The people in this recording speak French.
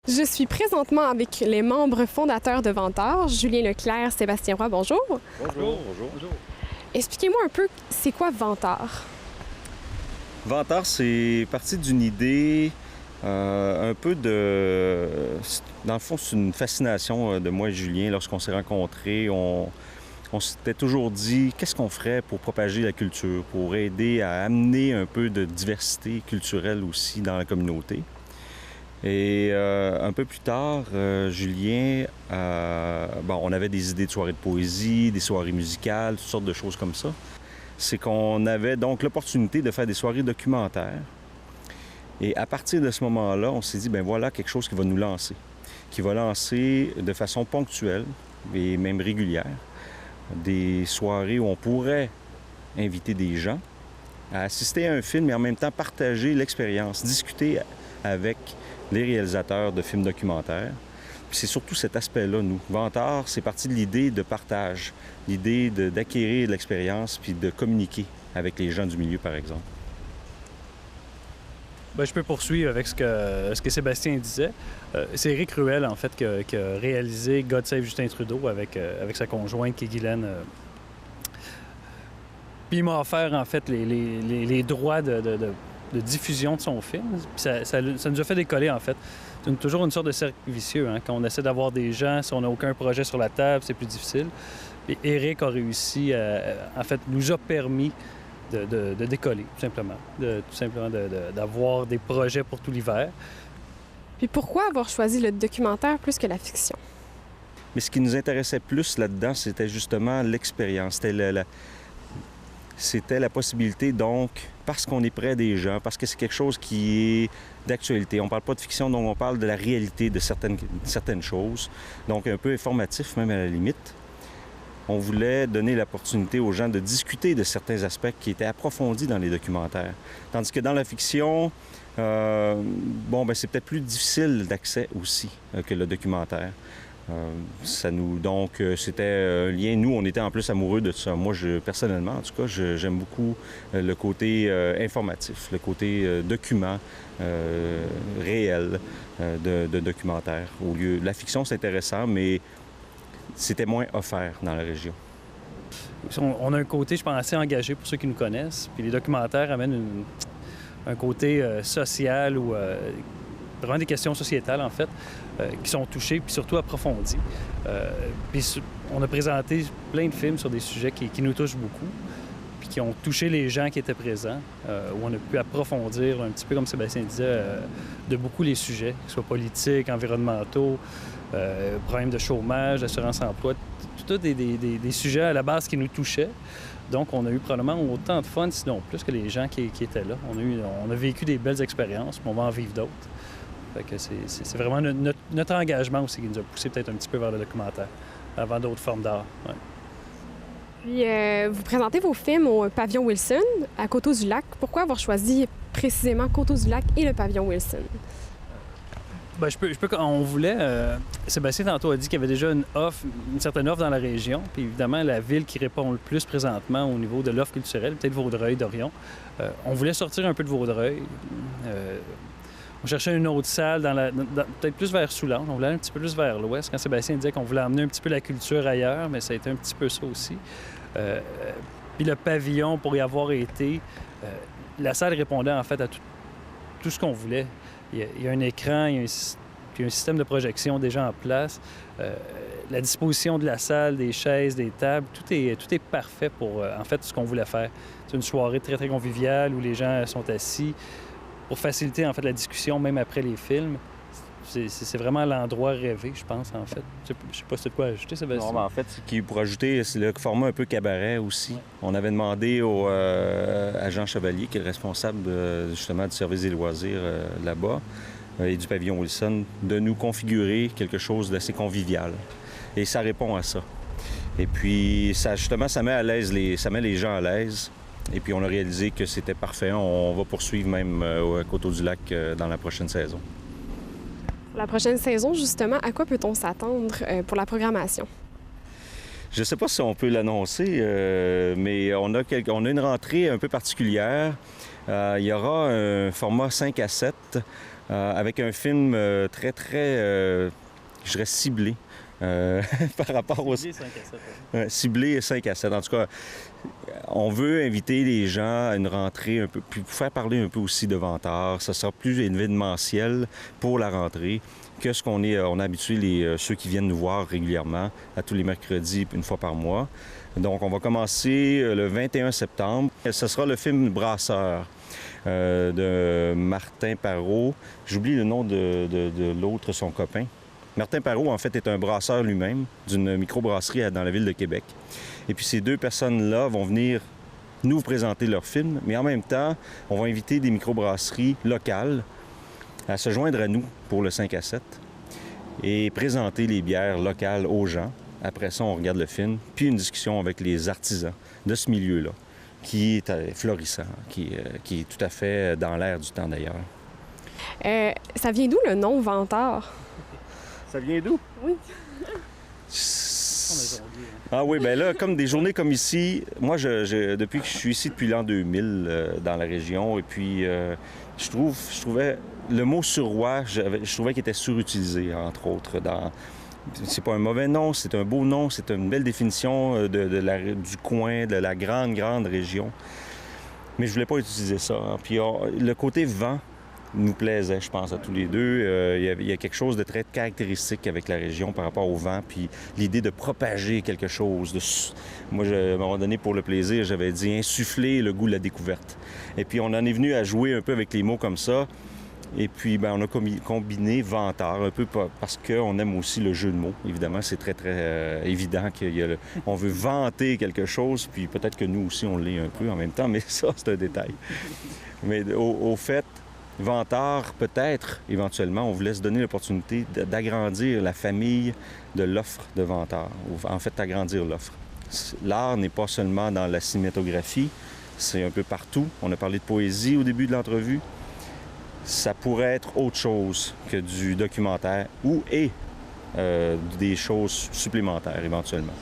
Je suis présentement avec les membres fondateurs de Vantard, Julien Leclerc, Sébastien Roy, bonjour. Bonjour. Bonjour. Expliquez-moi un peu, c'est quoi Vantard? Vantard, c'est parti d'une idée un peu de... Dans le fond, c'est une fascination de moi et Julien. Lorsqu'on s'est rencontrés, on s'était toujours dit qu'est-ce qu'on ferait pour propager la culture, pour aider à amener un peu de diversité culturelle aussi dans la communauté. Et un peu plus tard, Julien, on avait des idées de soirées de poésie, des soirées musicales, toutes sortes de choses comme ça. C'est qu'on avait donc l'opportunité de faire des soirées documentaires. Et à partir de ce moment-là, on s'est dit, ben voilà quelque chose qui va nous lancer, qui va lancer de façon ponctuelle et même régulière des soirées où on pourrait inviter des gens à assister à un film et en même temps partager l'expérience, discuter avec les réalisateurs de films documentaires. Puis c'est surtout cet aspect-là, nous. Vantard, c'est parti de l'idée de partage, l'idée d'acquérir de l'expérience puis de communiquer avec les gens du milieu, par exemple. Bien, je peux poursuivre avec ce que Sébastien disait. C'est Éric Ruel, en fait, qui a réalisé God Save Justin Trudeau avec sa conjointe, qui est Guylaine. Puis il m'a offert, en fait, les droits de diffusion de son film. Puis ça nous a fait décoller, en fait. C'est toujours une sorte de cercle vicieux. Hein? Quand on essaie d'avoir des gens, si on n'a aucun projet sur la table, c'est plus difficile. Et Éric a réussi, en fait, nous a permis de décoller, tout simplement. D'avoir des projets pour tout l'hiver. Puis pourquoi avoir choisi le documentaire plus que la fiction? Mais ce qui nous intéressait plus là-dedans, c'était justement l'expérience. C'était la possibilité, donc, parce qu'on est près des gens, parce que c'est quelque chose qui est d'actualité. On ne parle pas de fiction, donc on parle de la réalité de certaines choses. Donc, un peu informatif, même à la limite. On voulait donner l'opportunité aux gens de discuter de certains aspects qui étaient approfondis dans les documentaires. Tandis que dans la fiction, c'est peut-être plus difficile d'accès aussi que le documentaire. C'était un lien. Nous, on était en plus amoureux de ça. Moi, personnellement, en tout cas, j'aime beaucoup le côté informatif, le côté document réel de documentaire. Au lieu, la fiction, c'est intéressant, mais c'était moins offert dans la région. On a un côté, je pense, assez engagé pour ceux qui nous connaissent. Puis les documentaires amènent un côté social ou vraiment des questions sociétales, en fait, qui sont touchées puis surtout approfondies. Puis on a présenté plein de films sur des sujets qui nous touchent beaucoup puis qui ont touché les gens qui étaient présents, où on a pu approfondir un petit peu, comme Sébastien disait, de beaucoup les sujets, que ce soit politiques, environnementaux, problèmes de chômage, d'assurance-emploi, tout des sujets à la base qui nous touchaient. Donc, on a eu probablement autant de fun, sinon plus, que les gens qui étaient là. On a vécu des belles expériences, puis on va en vivre d'autres. Fait que c'est vraiment notre engagement aussi qui nous a poussé peut-être un petit peu vers le documentaire, avant d'autres formes d'art. Ouais. Puis, vous présentez vos films au Pavillon Wilson, à Coteaux-du-Lac. Pourquoi avoir choisi précisément Coteaux-du-Lac et le Pavillon Wilson? Bien, on voulait... Sébastien, tantôt, a dit qu'il y avait déjà une certaine offre dans la région. Puis évidemment, la ville qui répond le plus présentement au niveau de l'offre culturelle, peut-être Vaudreuil, Dorion. On voulait sortir un peu de Vaudreuil. On cherchait une autre salle, peut-être plus vers Soulanges. On voulait aller un petit peu plus vers l'ouest. Quand Sébastien disait qu'on voulait amener un petit peu la culture ailleurs, mais ça a été un petit peu ça aussi. Puis le pavillon, pour y avoir été, la salle répondait en fait à tout ce qu'on voulait. Il y a un écran, il y a un système de projection déjà en place. La disposition de la salle, des chaises, des tables, tout est parfait pour, en fait, ce qu'on voulait faire. C'est une soirée très, très conviviale où les gens sont assis pour faciliter, en fait, la discussion, même après les films. C'est vraiment l'endroit rêvé, je pense, en fait. Je sais pas si tu as de quoi ajouter, Sébastien. Non, mais en fait, pour ajouter, c'est le format un peu cabaret aussi. Ouais. On avait demandé à Jean Chevalier, qui est le responsable justement du service des loisirs là-bas, et du pavillon Wilson, de nous configurer quelque chose d'assez convivial. Et ça répond à ça. Et puis, ça met les gens à l'aise. Et puis, on a réalisé que c'était parfait. On va poursuivre même à Coteaux-du-Lac dans la prochaine saison. Pour la prochaine saison, justement, à quoi peut-on s'attendre pour la programmation? Je ne sais pas si on peut l'annoncer, mais on a une rentrée un peu particulière. Il y aura un format 5 à 7 avec un film très, je dirais, ciblé. Par rapport aux... Ciblé 5 à 7. Ouais. Ciblé 5 à 7. En tout cas, on veut inviter les gens à une rentrée un peu, puis faire parler un peu aussi de Vantard. Ça sera plus événementiel pour la rentrée que ce qu'on est, on a habitué ceux qui viennent nous voir régulièrement, à tous les mercredis, une fois par mois. Donc, on va commencer le 21 septembre. Ce sera le film Brasseur de Martin Parot. J'oublie le nom de l'autre, son copain. Martin Parot, en fait, est un brasseur lui-même d'une microbrasserie dans la ville de Québec. Et puis ces deux personnes-là vont venir nous présenter leur film, mais en même temps, on va inviter des microbrasseries locales à se joindre à nous pour le 5 à 7 et présenter les bières locales aux gens. Après ça, on regarde le film, puis une discussion avec les artisans de ce milieu-là, qui est florissant, qui est tout à fait dans l'air du temps d'ailleurs. Ça vient d'où le nom Vantard? Ça vient d'où? Oui. Ah oui, bien là, comme des journées comme ici, moi, depuis que je suis ici depuis l'an 2000 dans la région, et puis je trouvais le mot suroît, je trouvais qu'il était surutilisé, entre autres. C'est pas un mauvais nom, c'est un beau nom, c'est une belle définition du coin, de la grande région. Mais je voulais pas utiliser ça. Hein. Puis le côté vent nous plaisait, je pense, à tous les deux. Il y a quelque chose de très caractéristique avec la région par rapport au vent, puis l'idée de propager quelque chose. Moi, à un moment donné, pour le plaisir, j'avais dit insuffler le goût de la découverte. Et puis, on en est venu à jouer un peu avec les mots comme ça. Et puis, on a combiné Vantard, un peu parce qu'on aime aussi le jeu de mots. Évidemment, c'est très évident qu'on veut vanter quelque chose, puis peut-être que nous aussi, on l'est un peu en même temps, mais ça, c'est un détail. Mais au fait, Vantard, peut-être, éventuellement, on voulait se donner l'opportunité d'agrandir la famille de l'offre de Vantard. En fait, agrandir l'offre. L'art n'est pas seulement dans la cinématographie, c'est un peu partout. On a parlé de poésie au début de l'entrevue. Ça pourrait être autre chose que du documentaire ou des choses supplémentaires éventuellement.